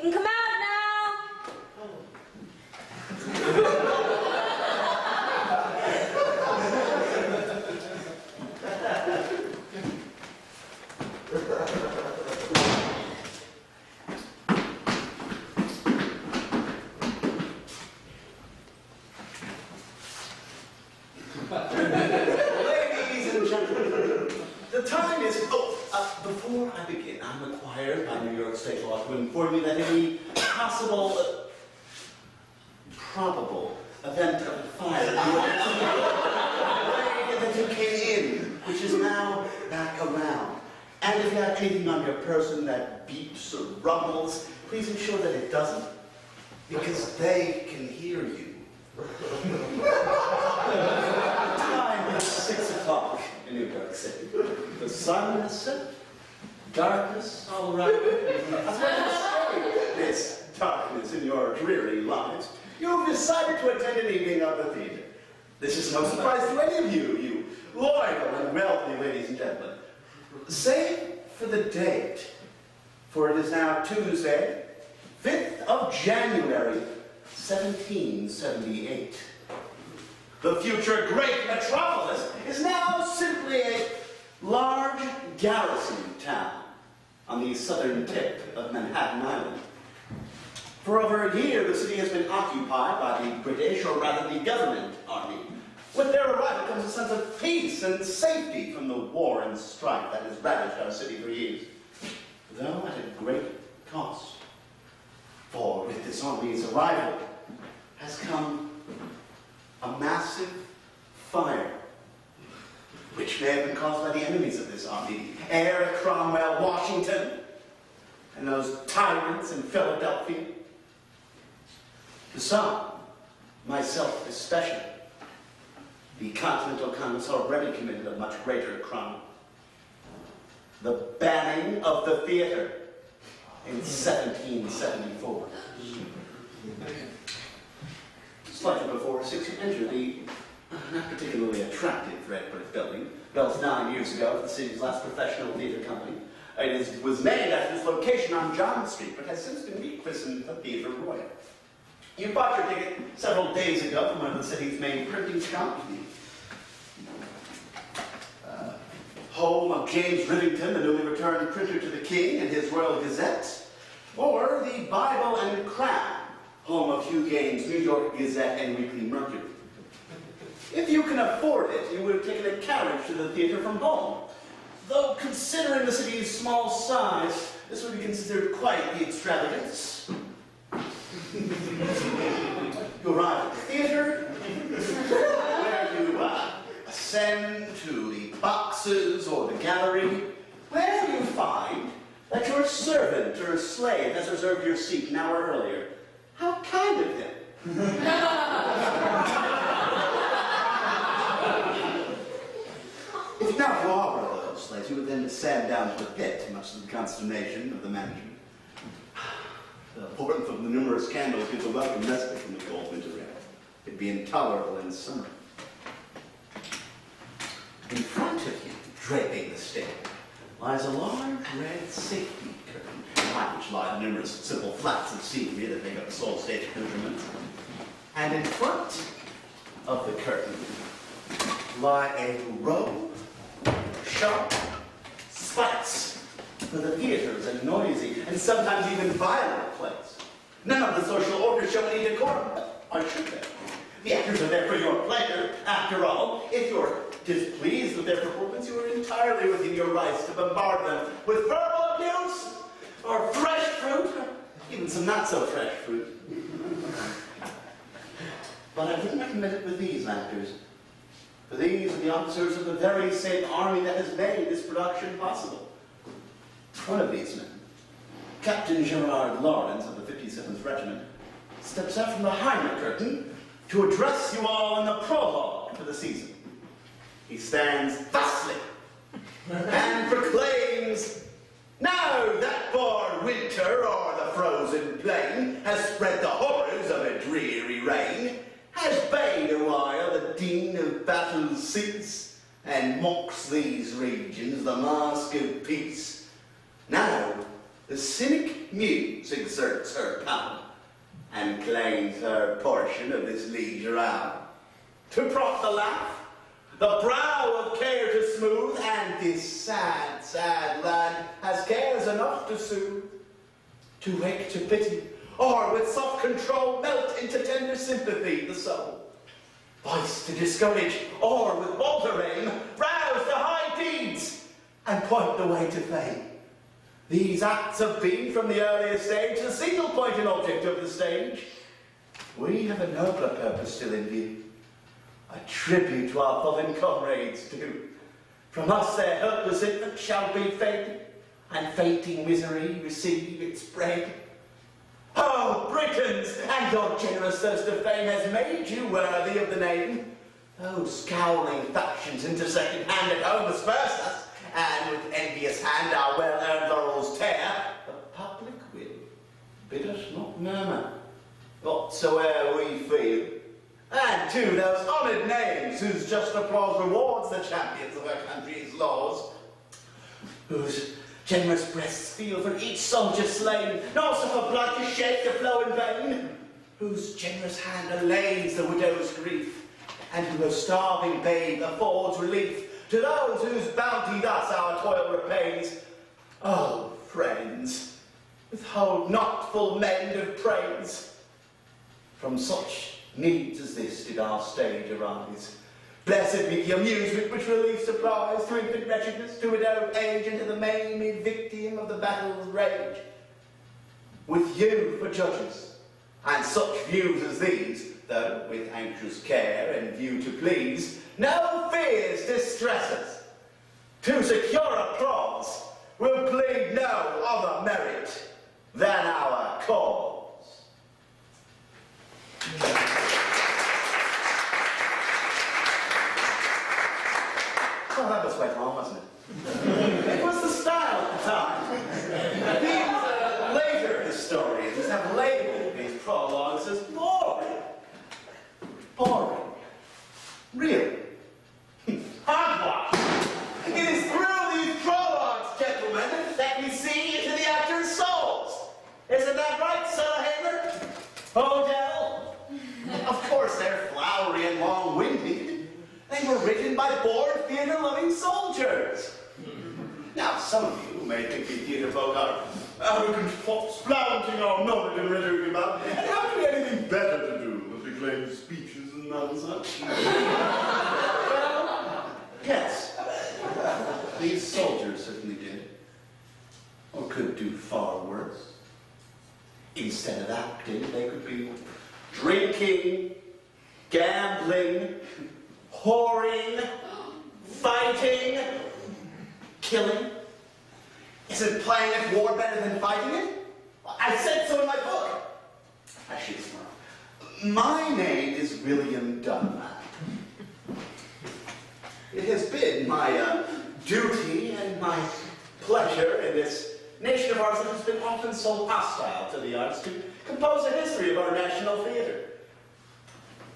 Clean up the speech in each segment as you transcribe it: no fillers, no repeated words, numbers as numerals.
You can come out now. Ladies and gentlemen, the time is... before I begin, I'm required by New York State law to inform you that any possible, probable event of a fire in New York City, that you came in, which is now back around. And if you have anything on your person that beeps or rumbles, please ensure that it doesn't, because they can hear you. Time is 6 o'clock in New York City. The sun has set, darkness all around you. As well as this darkness in your dreary lives, you've decided to attend an evening of the theater. This is no surprise to any of you, you loyal and wealthy ladies and gentlemen. Save for the date, for it is now Tuesday, 5th of January, 1778. The future great metropolis is now simply a large garrison town on the southern tip of Manhattan Island. For over a year, the city has been occupied by the British, or rather the government army. With their arrival comes a sense of peace and safety from the war and strife that has ravaged our city for years, though at a great cost. For with this army's arrival has come a massive fire, which may have been caused by the enemies of this army, Eric Cromwell, Washington, and those tyrants in Philadelphia. To some, myself especially, the Continental Congress already committed a much greater crime. The banning of the theater in 1774. Slightly before 6, you enter the not particularly attractive red brick building, built 9 years ago for the city's last professional theater company. It was named after its location on John Street, but has since been rechristened the Theatre Royal. You bought your ticket several days ago from one of the city's main printing shops, home of James Rivington, the newly returned printer to the King and his Royal Gazette, or the Bible and Crown, home of Hugh Gaines' New York Gazette and Weekly Mercury. If you can afford it, you would have taken a carriage to the theater from home. Though, considering the city's small size, this would be considered quite the extravagance. You arrive at the theater, where you ascend to the boxes or the gallery, where you find that your servant or slave has reserved your seat an hour earlier. How kind of him. If now you are one of those slaves, you would then descend down to the pit, much to the consternation of the management. The warmth of the numerous candles gives a welcome respite from the cold winter air. It'd be intolerable in summer. In front of you, draping the stage, lies a large red safety curtain, behind which lie the numerous simple flats of scenery that make up the sole stage accoutrements. And in front of the curtain lie a row of sharp spikes, for the theater is a noisy and sometimes even violent place. None of the social order show any decorum. Why should they? The actors are there for your pleasure. After all, if you're displeased with their performance, you are entirely within your rights to bombard them with verbal abuse, or fresh fruit, or even some not-so-fresh fruit. But I wouldn't recommend it with these actors. For these are the officers of the very same army that has made this production possible. One of these men, Captain Gerard Lawrence of the 57th Regiment, steps out from behind the curtain to address you all in the prologue for the season. He stands thusly and proclaims, "Now that poor winter o'er the frozen plain has spread the horrors of a dreary reign, has bade a while the din of battle cease, and mocks these regions the mask of peace. Now the cynic muse exerts her power and claims her portion of this leisure hour. To prop the laugh, the brow of care to smooth, and this sad, sad land has cares enough to soothe. To wake to pity, or with soft control melt into tender sympathy the soul. Voice to discourage, or with bolder aim, rouse to high deeds, and point the way to fame. These acts have been, from the earliest stage, the single point and object of the stage. We have a nobler purpose still in view, a tribute to our fallen comrades due. From us their helpless infant shall be fed, and fainting misery receive its bread. Oh, Britons, and your generous thirst of fame has made you worthy of the name. Those scowling factions intersecting hand at home asperse us, and with envious hand our well-earned laurels tear. The public will bid us not murmur, whatsoe'er we feel. And to those honoured names whose just applause rewards the champions of our country's laws, whose generous breasts feel for each soldier slain, nor suffer blood to shed to flow in vain, whose generous hand allays the widow's grief, and who a starving babe affords relief, to those whose bounty thus our toil repays. Oh, friends, withhold not full mend of praise. From such needs as this did our stage arise. Blessed be the amusement which relief supplies to infant wretchedness, to widowed age, and to the maimed victim of the battle's rage. With you for judges, and such views as these, though with anxious care and view to please, no fears distress us. To secure applause, we'll plead no other merit than our cause. Well, that was quite long, wasn't it? It was the style at the time. These later historians have labeled these prologues as boring. Boring. Really. Hogwash. It is through these prologues, gentlemen, that we see into the actors' souls. Isn't that right, Sir Hamer? Odell? Of course, they're flowery and long-winded. They were written by bored, theater-loving soldiers. Now, some of you may think we theater folk are arrogant fops flaunting our knowledge and rhetoric about, and have we anything better to do than declaim speeches and nonsense? Well, yes. These soldiers certainly did. Or could do far worse. Instead of acting, they could be drinking, gambling, whoring, fighting, killing. Isn't playing at war better than fighting it? I said so in my book. I should smile. My name is William Dunlap. It has been my duty and my pleasure in this nation of ours that has been often so hostile to the arts to compose a history of our national theater.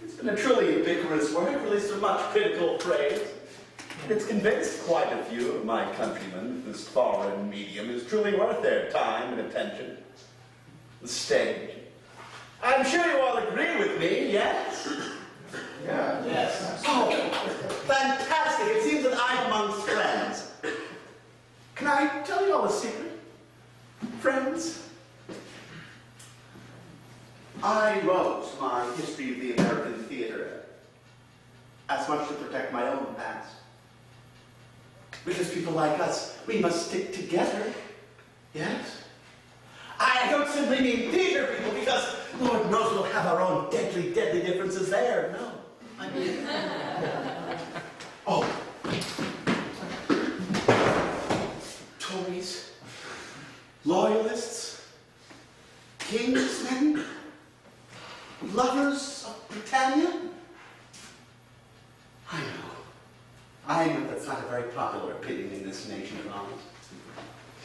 It's been a truly ubiquitous work, released with much critical praise. And it's convinced quite a few of my countrymen that this foreign medium is truly worth their time and attention. The stage. I'm sure you all agree with me, yes? Yeah. Yes. Oh, fantastic. It seems that I'm amongst friends. Can I tell you all a secret? Friends? I wrote my history of the American theater as much to protect my own past. Because people like us, we must stick together. Yes? I don't simply mean theater people, because Lord knows we'll have our own deadly, deadly differences there. No. I mean... oh. Tories, loyalists, Kingsmen, lovers of Britannia. I know that's not a very popular opinion in this nation of ours.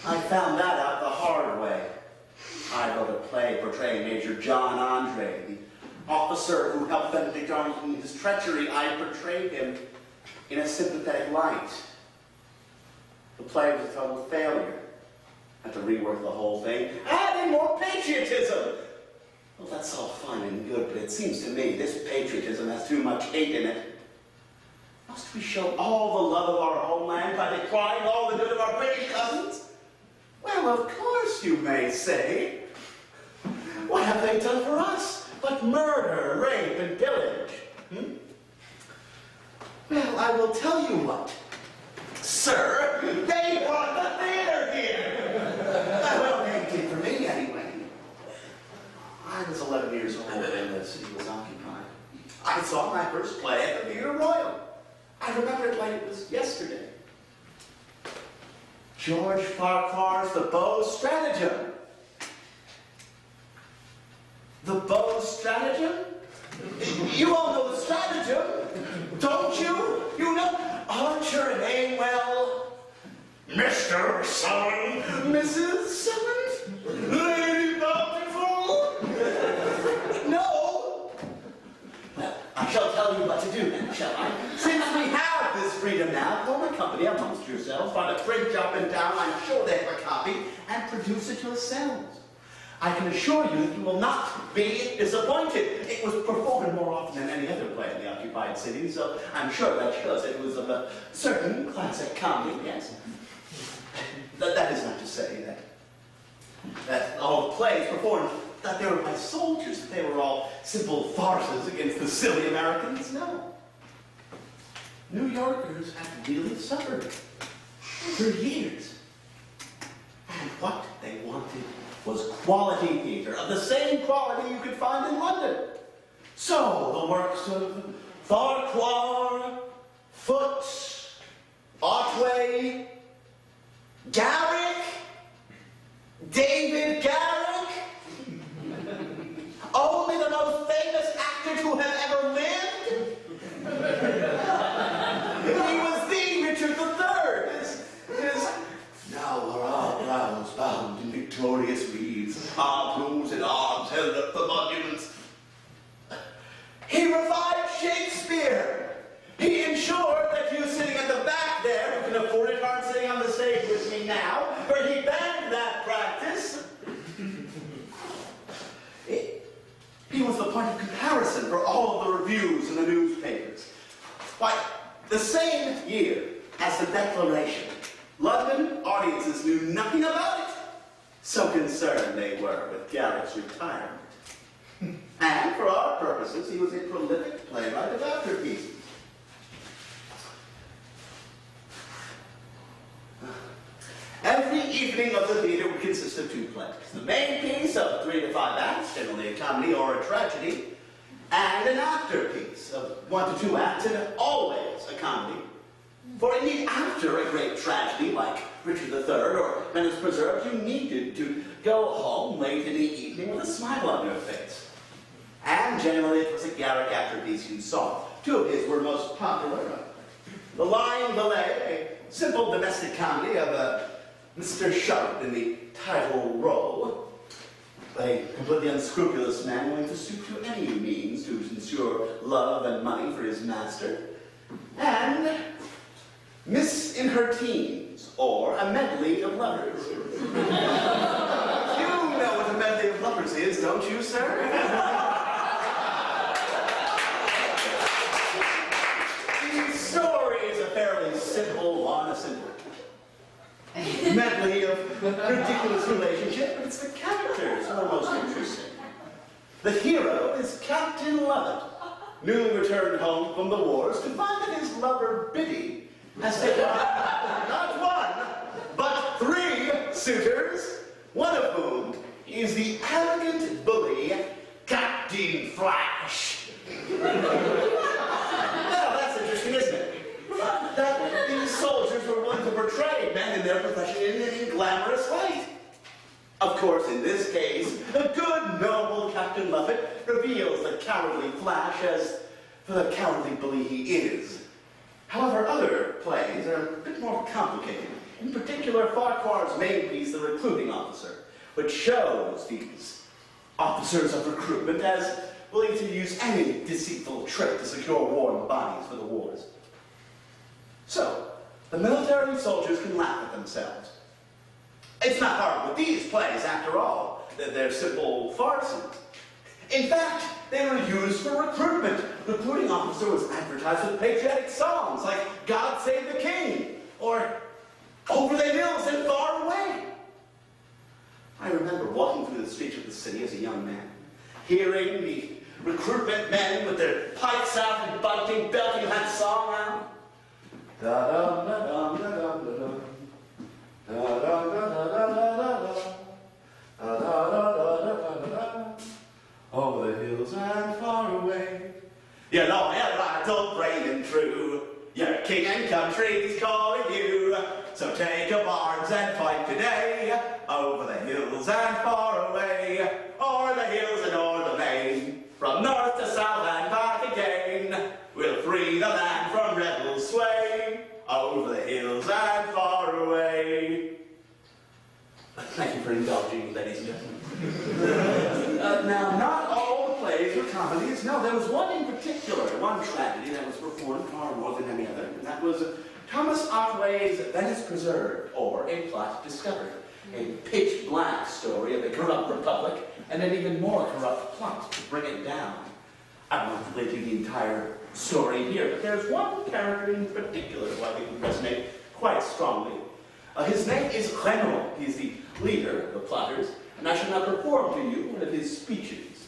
I found that out the hard way. I wrote a play portraying Major John Andre, the officer who helped Benedict Arnold in his treachery. I portrayed him in a sympathetic light. The play was a total failure. I had to rework the whole thing. And and more patriotism. Well, that's all fine and good, but it seems to me this patriotism has too much hate in it. Must we show all the love of our homeland by decrying all the good of our British cousins? Well, of course, you may say. What have they done for us but murder, rape, and pillage? Well, I will tell you what. Sir, they brought the theater here! Well, they did for me, anyway. I was 11 years old when the city was occupied. I saw my first play at the Theatre Royal. I remember it like it was yesterday. George Farquhar's The Beau Stratagem. The Beau Stratagem? You all know the stratagem, don't you? You know Archer and Amewell, Mr. Sullen, Mrs. Sullen, Lady Bountiful. No. Well, I shall tell you what to do then, shall I? Since we have this freedom now, form a company amongst yourselves, find a print shop in town, I'm sure they have a copy, and produce it yourselves. I can assure you that you will not be disappointed. It was performed more often than any other play in the occupied city, so I'm sure that shows it was of a certain classic comedy, yes. That is not to say that all the plays performed, that they were by soldiers, that they were all simple farces against the silly Americans. No. New Yorkers have really suffered for years. And what they wanted was quality theater, of the same quality you could find in London. So, the works of Farquhar, Foote, Otway, Garrick, David Garrick, only the most famous actor to have ever lived. He was the Richard III. Now are our brows bound in victorious wreaths, our plumes and arms held up for monuments. He revived Shakespeare. He ensured that you sitting at the back there, who can afford it, aren't sitting on the stage with me now, for he banned that practice. He was the point of comparison for all of the reviews in the newspapers. Why, the same year as the Declaration, London audiences knew nothing about it. So concerned they were with Garrick's retirement. And for our purposes, he was a prolific playwright of afterpieces. Every evening of the theater would consist of two plays. The main piece of 3 to 5 acts, generally a comedy or a tragedy, and an afterpiece of 1 to 2 acts, and always a comedy. For indeed, after a great tragedy like Richard III or Venice Preserved, you needed to go home late in the evening with a smile on your face. And generally, it was a Garrick afterpiece you saw. 2 of his were most popular. The Lying Valet, a simple domestic comedy of Mr. Sharp in the title role. A completely unscrupulous man willing to stoop to any means to ensure love and money for his master. And Miss in Her Teens, or A Medley of Lovers. You know what a medley of lovers is, don't you, sir? The story is a fairly simple, honest, and medley of ridiculous relationships, but it's the characters who are most interesting. The hero is Captain Lovett, newly returned home from the wars to find that his lover, Biddy, has taken not 1, but 3 suitors, one of whom is the arrogant bully, Captain Flash. Now, that's interesting, isn't it? That these soldiers were willing to portray men in their profession in a glamorous light. Of course, in this case, the good, noble Captain Lovett reveals the cowardly Flash as the cowardly bully he is. However, other plays are a bit more complicated. In particular, Farquhar's main piece, The Recruiting Officer, which shows these officers of recruitment as willing to use any deceitful trick to secure warm bodies for the wars. So, the military soldiers can laugh at themselves. It's not hard with these plays, after all. They're simple farces. In fact, they were used for recruitment. The recruiting officer was advertised with patriotic songs like God Save the King or Over the Hills and Far Away. I remember walking through the streets of the city as a young man, hearing the recruitment men with their pipes out and bunting, belting that song out. Da-dum-da-dum-da-dum-da-dum. Da-dum-da-da-da-da-da. Da-da-da-da-da-da-da. Over the hills and far away. Your loyal rival, brave and true. Your king and country's calling you. So take your arms and fight today. Over the hills and far away. O'er the hills and o'er the main. From north to south and back again. We'll free the land from rebel sway. Over the hills and far away. Thank you for indulging me, ladies and gentlemen. Now, not all the plays were comedies. No, there was one in particular, one tragedy that was performed far more than any other, and that was Thomas Otway's Venice Preserved, or A Plot Discovered, a pitch-black story of a corrupt republic and an even more corrupt plot to bring it down. I won't relay to the entire story here, but there's one character in particular who I think would resonate quite strongly. His name is General. He's the leader of the plotters, and I shall now perform to you one of his speeches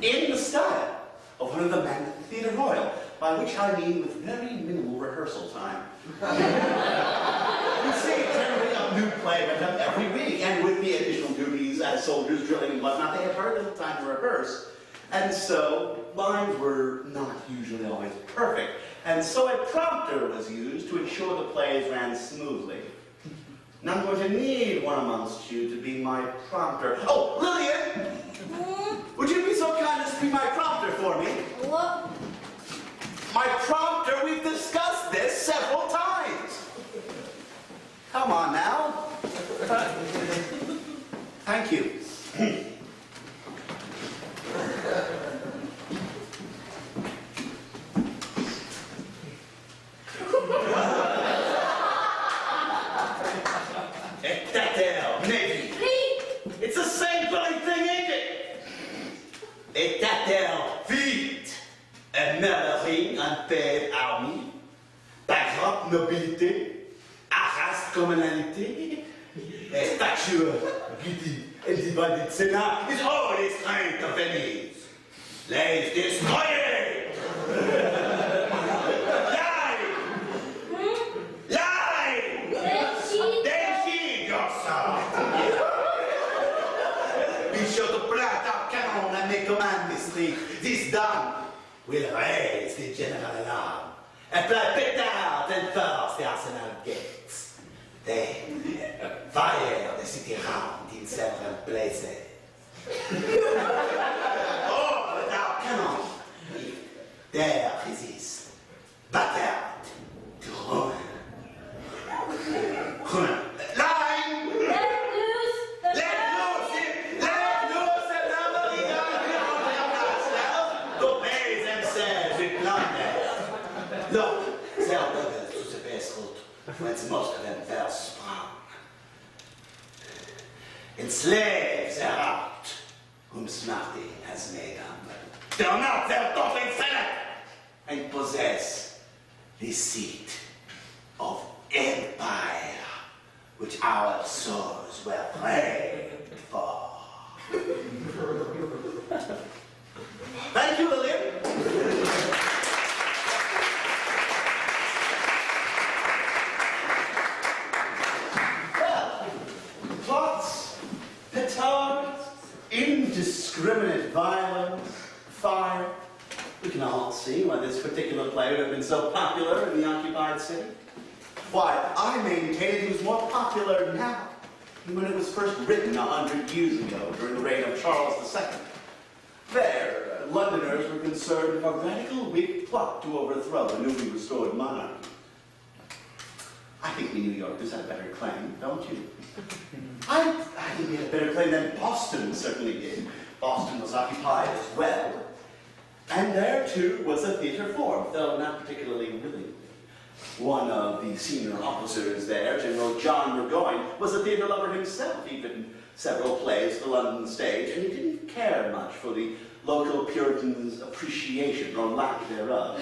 in the style of one of the men at the Theatre Royal, by which I mean with very minimal rehearsal time. You see, generally a new play went up every week, and with the additional duties as soldiers drilling and whatnot, they had very little time to rehearse. And so, lines were not usually always perfect, and so a prompter was used to ensure the plays ran smoothly. And I'm going to need one amongst you to be my prompter. Oh, Lillian! Would you be so kind as to be my prompter for me? What? My prompter, we've discussed this several times. Come on now. Thank you. It's the same bloody thing, ain't it? État vite, un marine en paix armée, backdrop nobilité, arras communalité, a statue giddy and divided Senat is always trying to Venice. Les destroyer! Lie! Lie! Delchi, yourself! Be sure to plant our cannon and make command district. This done, we'll raise the general alarm and fly petard and force the arsenal gates. Then, fire the city round in several places. All with our cannon, if dare resist, battered to ruin. Line! Let loose the Let loose it! Let loose the numbering ourselves to pay themselves with plunder. Look, their rebels to the best route, whence most of them fell sprung. Enslave their heart, whom smarting has made humble. Turn out their toppling senate, and possess the seat of empire, which our souls were praying for. Thank you, Lillian. Well, plots, petards, indiscriminate violence, fire. We can all see why this particular play would have been so popular in the occupied city. Why, I maintain it was more popular now than when it was first written 100 years ago during the reign of Charles II. There, Londoners were concerned with a radical Whig plot to overthrow the newly restored monarchy. I think we New Yorkers had a better claim, don't you? I think we had a better claim than Boston certainly did. Boston was occupied as well. And there, too, was a theater formed, though not particularly willingly. One of the senior officers there, General John Burgoyne, was a theatre lover himself. He'd written several plays for the London stage, and he didn't care much for the local Puritans' appreciation or lack thereof.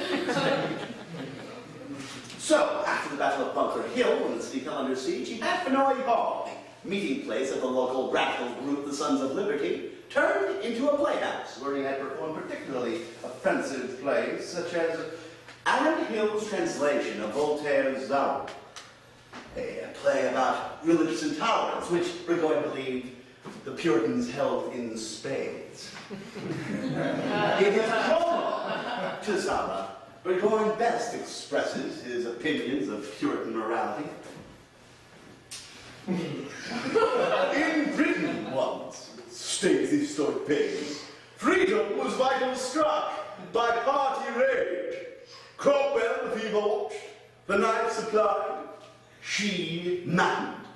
So, after the Battle of Bunker Hill, when the city fell under siege, he had Faneuil Hall, the meeting place of the local radical group, the Sons of Liberty, turned into a playhouse, where he had performed particularly offensive plays, such as Aaron Hill's translation of Voltaire's Zarouk, a play about religious intolerance, which Burgoyne believed the Puritans held in spades. In his prologue to Zarouk, Burgoyne best expresses his opinions of Puritan morality. In Britain once, states the historic page, freedom was vital struck by party rage. Cromwell the fever watched, the knife supplied, she maddened,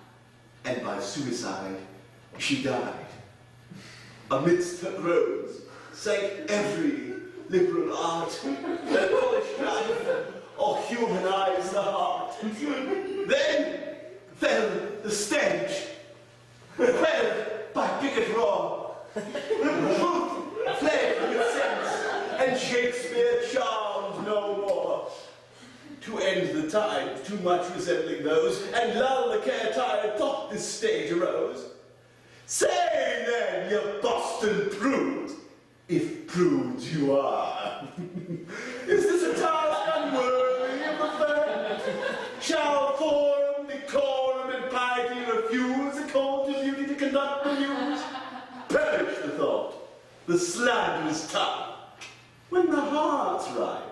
and by suicide she died. Amidst her groans sank every liberal art that polished life or humanized the heart. Then fell the stench, quelled by picket roar. Truth fled from its sense, and Shakespeare charmed no more. To end the time, too much resembling those, and lull the care-tired thought this stage arose. Say then, you Boston prudes, if prudes you are, is this a task unworthy of the fair? Shall form, decorum, and piety refuse a call to duty to conduct the news? Perish the thought, the slanderous tongue. When the heart's right,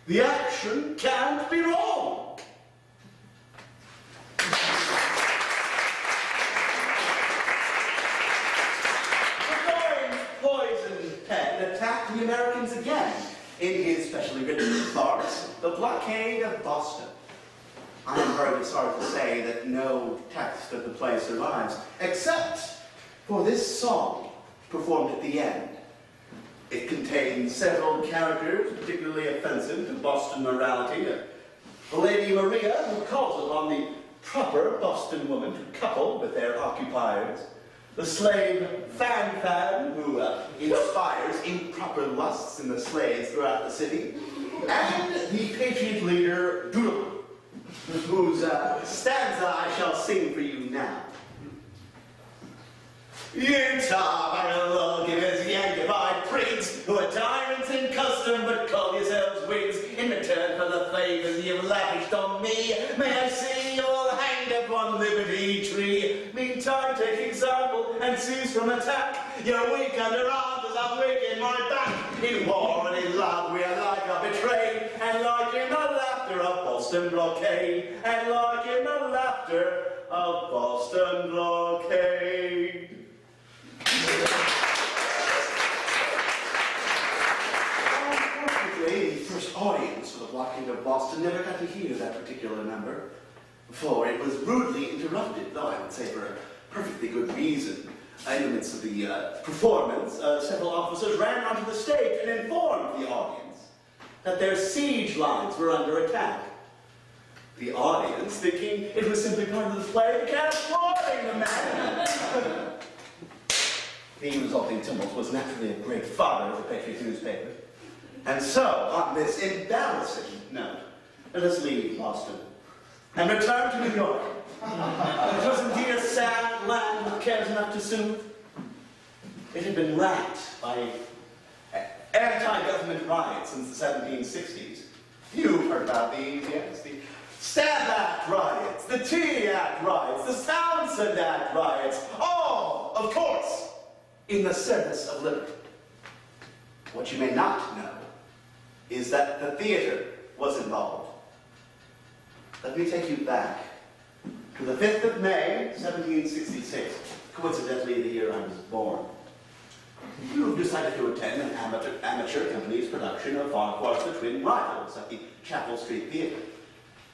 the action can't be wrong. Burgoyne's poisoned pen attacked the Americans again in his specially written farce, The Blockade of Boston. I am very sorry to say that no text of the play survives, except for this song performed at the end. It contains several characters particularly offensive to Boston morality. The Lady Maria, who calls upon the proper Boston woman to couple with their occupiers. The slave Fan, who inspires improper lusts in the slaves throughout the city. And the patriot leader, Doodle, whose stanza I shall sing for you now. You tar lawgivers, yankified prigs, who are tyrants in custom but call yourselves Whigs, in return for the favours you've lavished on me, may I see you all hanged upon Liberty Tree. Meantime take example and cease from attack. You're weak under arms as I'm weak in my back. In war and in love we are like a betrayed, and like in the laughter of Boston blockade, and like in the laughter of Boston blockade. Unfortunately, the first audience for the Blockade of Boston never got to hear that particular number, for it was rudely interrupted, though I would say for a perfectly good reason. In the midst of the performance, several officers ran onto the stage and informed the audience that their siege lines were under attack. The audience, thinking it was simply part of the play, began applauding the man. The resulting tumult was naturally a great fodder of the Patriot newspaper. And so, on this embarrassing note, let us leave Boston and return to New York. It was indeed a sad land with cares enough to soothe. It had been racked by anti-government riots since the 1760s. You've heard about these, yes? The Stamp Act riots, the Tea Act riots, the Townsend Act riots, all, of course, in the service of liberty. What you may not know is that the theater was involved. Let me take you back to the 5th of May, 1766, coincidentally the year I was born. You decided to attend an amateur company's production of Farquhar's The Twin Rivals at the Chapel Street Theater.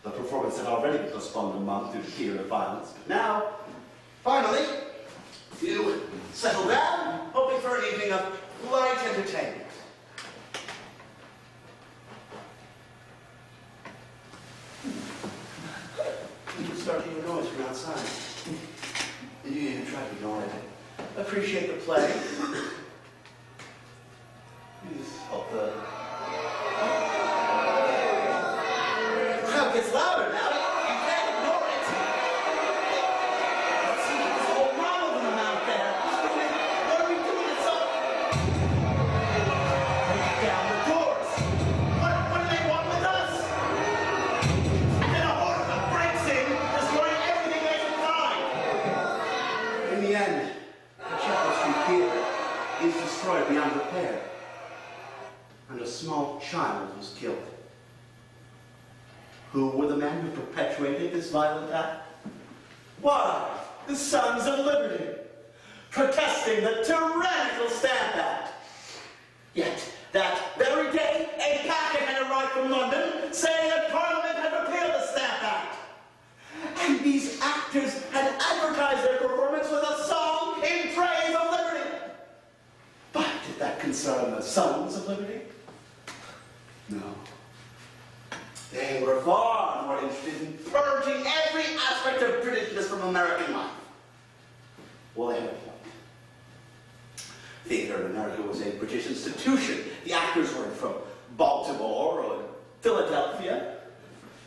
The performance had already been postponed a month due to fear of violence, but now, finally, you settle down, hoping for an evening of light entertainment. ignore it. Appreciate the play. Please help the crowd gets louder now. You can't ignore it. Let's see, there's a whole mob of them out there. What are we doing? It's all... Break down the doors. What do they want with us? And then a horde of them breaks in, destroying everything they can find. In the end, the Chapel Street Theater is destroyed beyond repair, and a small child was killed. Who were the men who perpetuated this violent act? Why, the Sons of Liberty, protesting the tyrannical Stamp Act. Yet, that very day, a packet had arrived from London saying that Parliament had repealed the Stamp Act. And these actors had advertised their performance with a song in praise of liberty. But did that concern the Sons of Liberty? No. They were far more interested in purging every aspect of Britishness from American life. Well, they had a point. Theater in America was a British institution. The actors weren't from Baltimore or Philadelphia.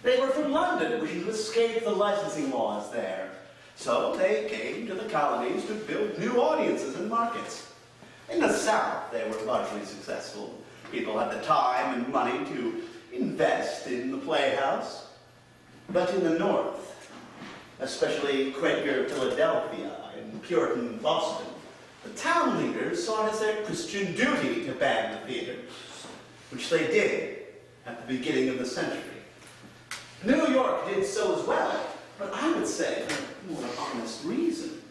They were from London, wishing to escape the licensing laws there. So they came to the colonies to build new audiences and markets. In the South, they were largely successful. People had the time and money to invest in the playhouse. But in the North, especially Quaker Philadelphia and Puritan Boston, the town leaders saw it as their Christian duty to ban the theater, which they did at the beginning of the century. New York did so as well, but I would say for more honest reason.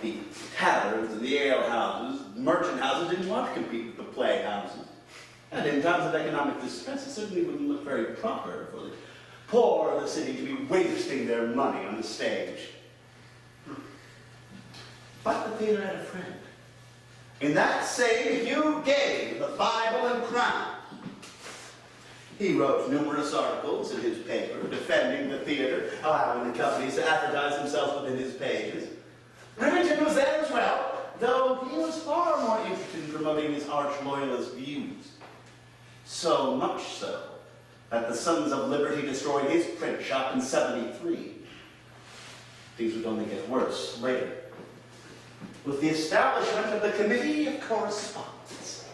The taverns and the alehouses, merchant houses didn't want to compete with the playhouses. And in times of economic distress, it certainly wouldn't look very proper for the poor of the city to be wasting their money on the stage. But the theater had a friend. In that same Hugh Gay, the Bible and Crown. He wrote numerous articles in his paper defending the theater, allowing the companies to advertise themselves within his pages. Remington was there as well, though he was far more interested in promoting his arch-loyalist views. So much so that the Sons of Liberty destroyed his print shop in '73. Things would only get worse later, with the establishment of the Committee of Correspondence.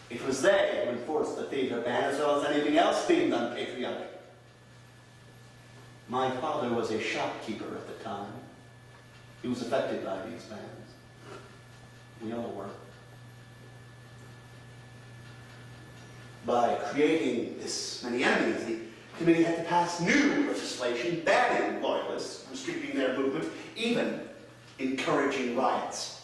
It was they who enforced the theater ban as well as anything else deemed unpatriotic. My father was a shopkeeper at the time. He was affected by these bans. We all were. By creating this many enemies, the committee had to pass new legislation banning loyalists, restricting their movement, even encouraging riots.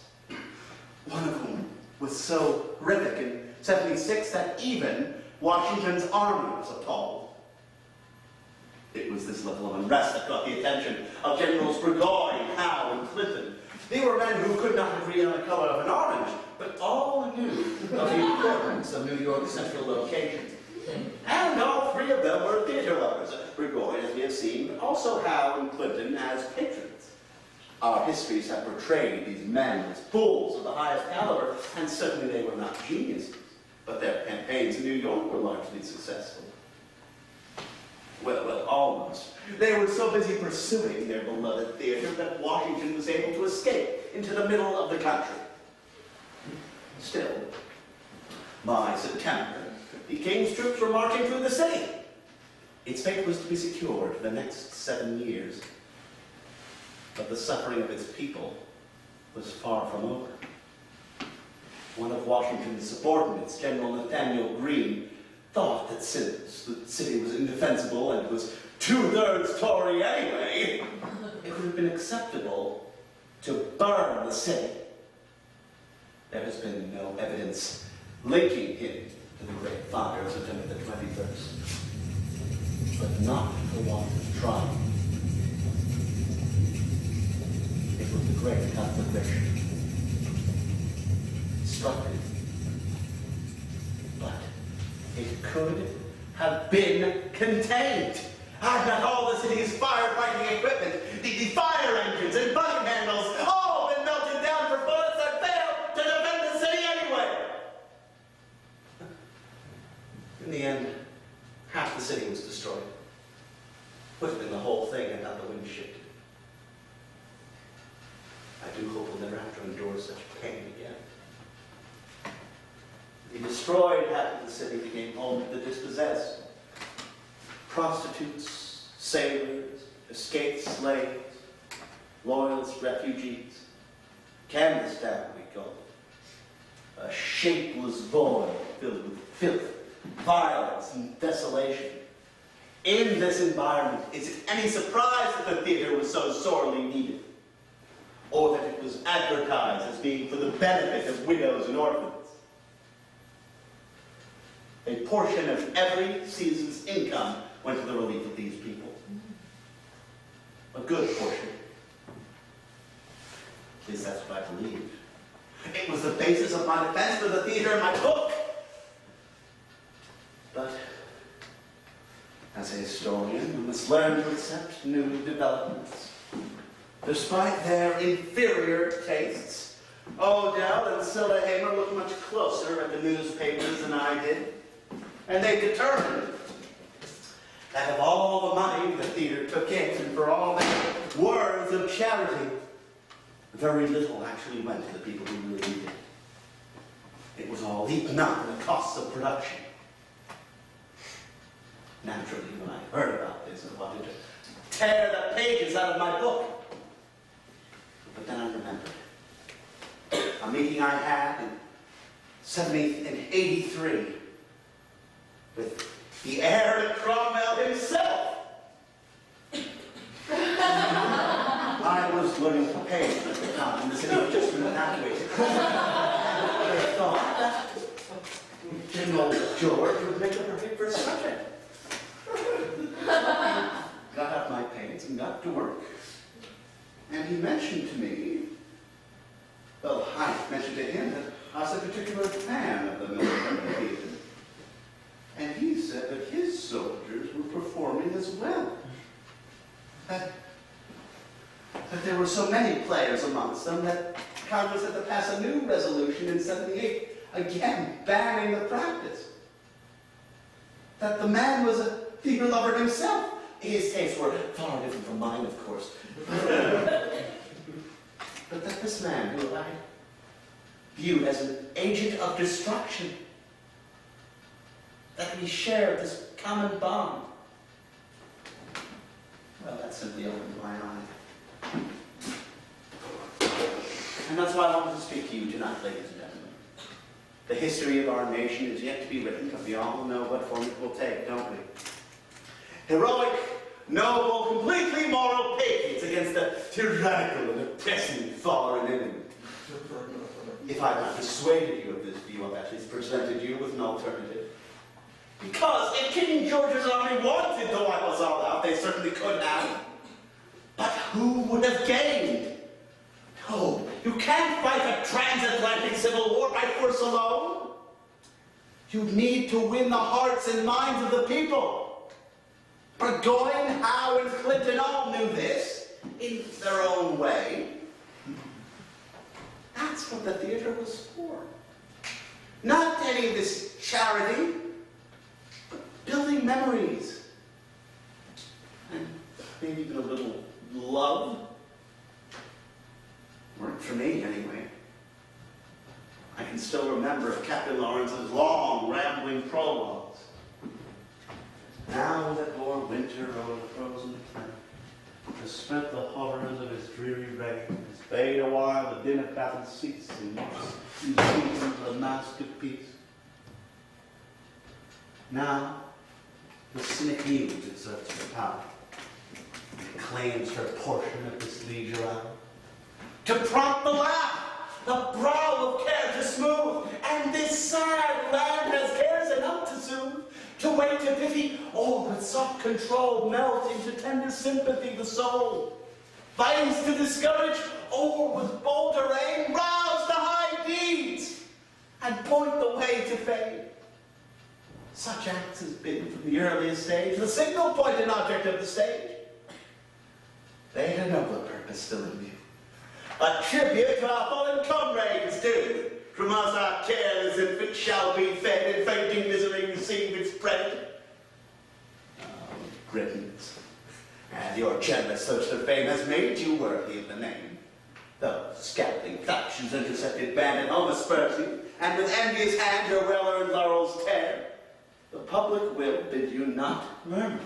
One of whom was so horrific in '76 that even Washington's army was appalled. It was this level of unrest that caught the attention of Generals Burgoyne, Howe, and Clinton. They were men who could not agree on the color of an orange, but all knew of the importance of New York's central location. And all three of them were theater lovers. Burgoyne, as we have seen, but also Howe and Clinton as patrons. Our histories have portrayed these men as fools of the highest caliber, and certainly they were not geniuses. But their campaigns in New York were largely successful. Well, almost. They were so busy pursuing their beloved theater that Washington was able to escape into the middle of the country. Still, by September, the King's troops were marching through the city. Its fate was to be secured for the next 7 years. But the suffering of its people was far from over. One of Washington's subordinates, General Nathaniel Greene, thought that since the city was indefensible and was 2/3 Tory anyway, it would have been acceptable to burn the city. There has been no evidence linking him to the great fire of September the 21st, but not for want of trying. It was the great conflagration. Destructive. But it could have been contained. Had not all the city's firefighting equipment, the fire engines and bucket handles, all will never have to endure such pain again. He destroyed half of the city, became home to the dispossessed. Prostitutes, sailors, escaped slaves, loyalist refugees. Canvas Town, we call it. A shapeless void filled with filth, violence, and desolation. In this environment, is it any surprise that the theater was so sorely needed? Or that it was advertised as being for the benefit of widows and orphans? A portion of every season's income went to the relief of these people. A good portion. At least that's what I believe. It was the basis of my defense for the theater in my book. But as a historian, you must learn to accept new developments. Despite their inferior tastes, Odell and Scylla Hamer looked much closer at the newspapers than I did. And they determined that of all the money the theater took in, and for all their words of charity, very little actually went to the people who really needed it. It was all eaten up in the costs of production. Naturally, when I heard about this, I wanted to tear the pages out of my book. But then I remembered a meeting I had in 83 with the heir to Cromwell himself. I was learning to pay at the time, and the city was just evacuated. I thought that General George would make a perfect first subject. Got out my pains and got to work. And he mentioned to me, well, I mentioned to him that I was a particular fan of the military theater. And he said that his soldiers were performing as well. That there were so many players amongst them that Congress had to pass a new resolution in 78, again banning the practice. That the man was a theater lover himself. His tastes were far different from mine, of course. But that this man, who I viewed as an agent of destruction, that we shared this common bond. Well, that simply opened my eye. And that's why I wanted to speak to you tonight, ladies and gentlemen. The history of our nation is yet to be written, but we all know what form it will take, don't we? Heroic, noble, completely moral patriots against a tyrannical and oppressive foreign enemy. If I had not persuaded you of this view, I've at least presented you with an alternative. Because if King George's army wanted to wipe us all out, they certainly could have. But who would have gained? No, you can't fight a transatlantic civil war by force alone. You need to win the hearts and minds of the people. Burgoyne, Howe, and Clinton all knew this in their own way. That's what the theater was for. Not any of this charity, but building memories. And maybe even a little love. Worked for me, anyway. I can still remember Captain Lawrence's long, rambling prologues. Now that Lord Winter over the frozen plain has spent the horrors of his dreary reign, has bade a while the din of battle cease, and looks in season the mask of peace. Now, the cynic muse exerts her power, and claims her portion of this leisure hour, to prompt the laugh, the brow of care to smooth, and this sad land has cares enough to soothe, to wait to pity, or with soft control melt into tender sympathy the soul, violence to discourage, or with bolder aim rouse to high deeds, and point the way to fame. Such acts has been from the earliest stage the signal point and object of the stage. They had a nobler purpose still in view. A tribute to our fallen comrades due. From us our careless infant shall be fed, and fainting misery receive its bread. Oh, Britons, and your generous search for fame has made you worthy of the name. Though scantling factions intercepted band and home aspersing, and with envious hand your well-earned laurels tear, the public will bid you not murmur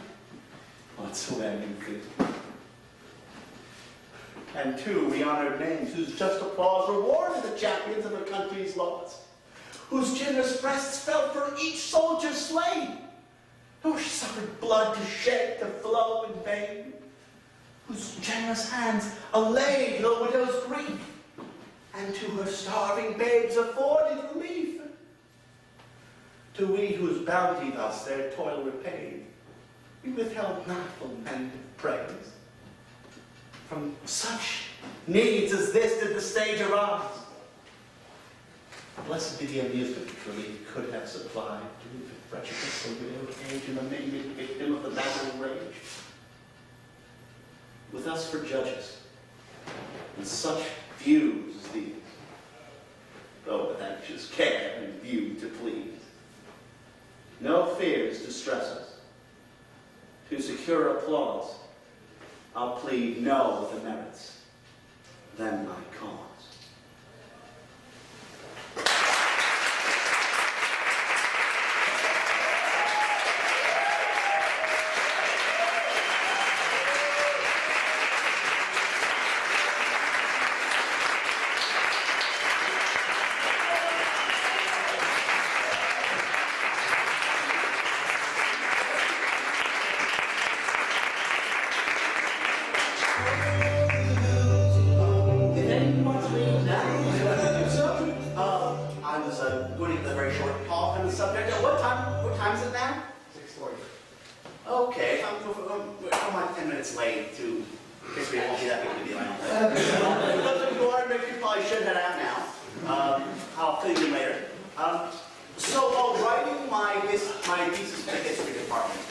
whatsoever you feel. And two re-honored names whose just applause rewarded the champions of their country's laws, whose generous breasts felt for each soldier slain, nor suffered blood to shed to flow in vain, whose generous hands allayed the widow's grief, and to her starving babes afforded relief. To we whose bounty thus their toil repaid, we withheld not from men praise. From such needs as this did the stage arise. Blessed be the amusement which relief could have supplied to the wretchedness of widowed age and the maimed victim of the battling rage. With us for judges, and such views as these, though with anxious care and view to please, no fears distress us. To secure applause, I'll plead no of the merits, then my cause. Okay, I'm like 10 minutes late to history. It won't be that big of a deal, I don't think. Those of you who are, maybe you probably should head out now. I'll fill you in later. So while writing my thesis for the history department,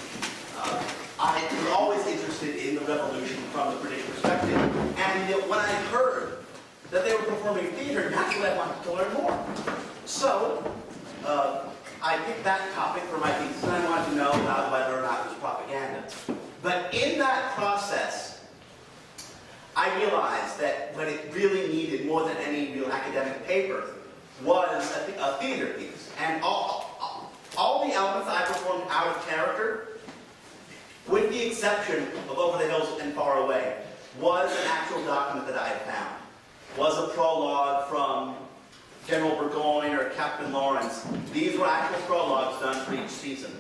I was always interested in the revolution from the British perspective. And when I heard that they were performing theater, naturally I wanted to learn more. So, I picked that topic for my thesis, and I wanted to know about whether or not it was propaganda. But in that process, I realized that what it really needed more than any real academic paper was a theater piece. And all the elements I performed out of character, with the exception of Over the Hills and Far Away, was an actual document that I had found. Was a prologue from General Burgoyne or Captain Lawrence. These were actual prologues done for each season.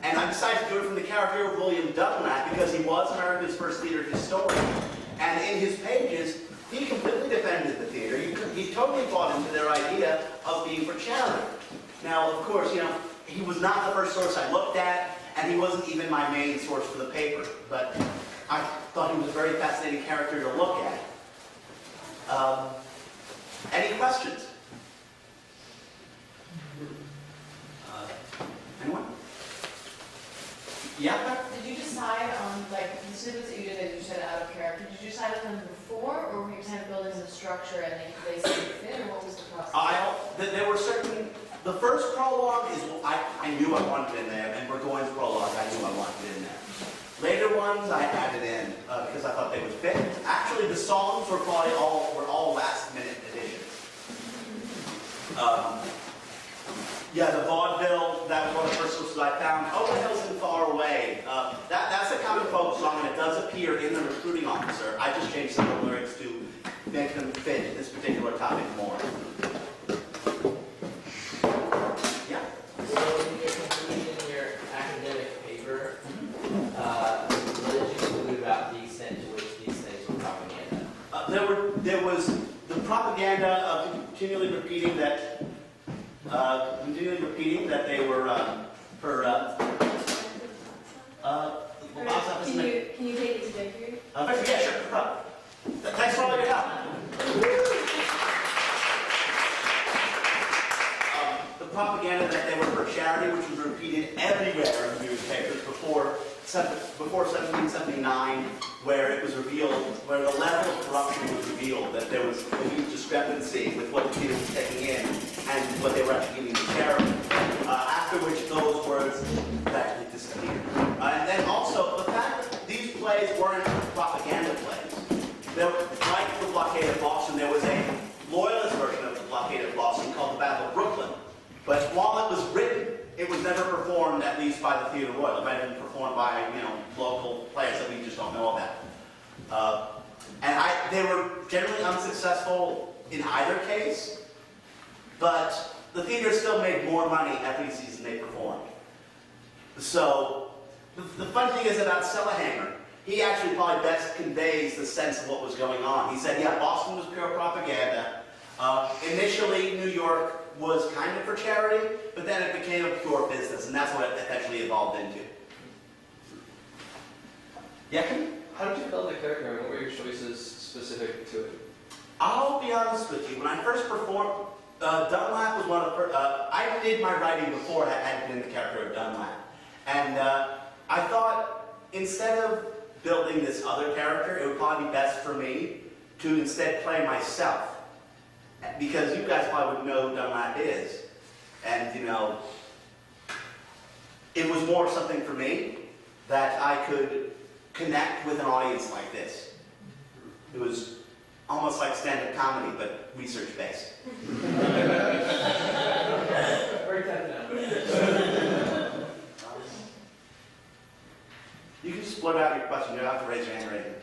And I decided to do it from the character of William Dunlap because he was America's first theater historian. And in his pages, he completely defended the theater. He totally bought into their idea of being for charity. Now, of course, he was not the first source I looked at, and he wasn't even my main source for the paper. But I thought he was a very fascinating character to look at. Any questions? Anyone? Yeah? Did you decide on, like, the snippets that you did that you said out of character, did you decide on them before, or were you kind of building the structure and they seemed to fit, or what was the process? There were certain, the first prologue is, I knew I wanted in there, and Burgoyne's prologue, I knew I wanted in there. Later ones I added in because I thought they would fit. Actually, the songs were probably all last-minute additions. The vaudeville, that was one of the first sources I found. Over the Hills and Far Away. That's a comic folk song, and it does appear in The Recruiting Officer. I just changed some of the lyrics to make them fit this particular topic more. Yeah? So in your conclusion in your academic paper, what did you conclude about the extent to which these things were propaganda? There was the propaganda of continually repeating that they were Can you take it to Victory? yeah, sure. No problem. Thanks for all your help. The propaganda that they were for charity, which was repeated everywhere in the newspapers before 1779, where it was revealed, where the level of corruption was revealed, that there was a huge discrepancy with what the theater was taking in and what they were actually giving to charity. After which those words practically disappeared. And then also the fact that these plays weren't propaganda plays. They were, like performed by, local players that we just don't know about. They were generally unsuccessful in either case, but the theater still made more money every season they performed. So, the fun thing is about Selehamer, he actually probably best conveys the sense of what was going on. He said, yeah, Boston was pure propaganda. Initially, New York was kind of for charity, but then it became a pure business, and that's what it eventually evolved into. Yeah, Kim? How did you build the character? I mean, what were your choices specific to it? I'll be honest with you. When I first performed, Dunlap was one of the first. I did my writing before I had been the character of Dunlap. And I thought instead of building this other character, it would probably be best for me to instead play myself. Because you guys probably would know who Dunlap is. And, it was more something for me that I could connect with an audience like this. It was almost like stand-up comedy, but research-based. Break that down. You can just blurt out your question. You don't have to raise your hand or anything.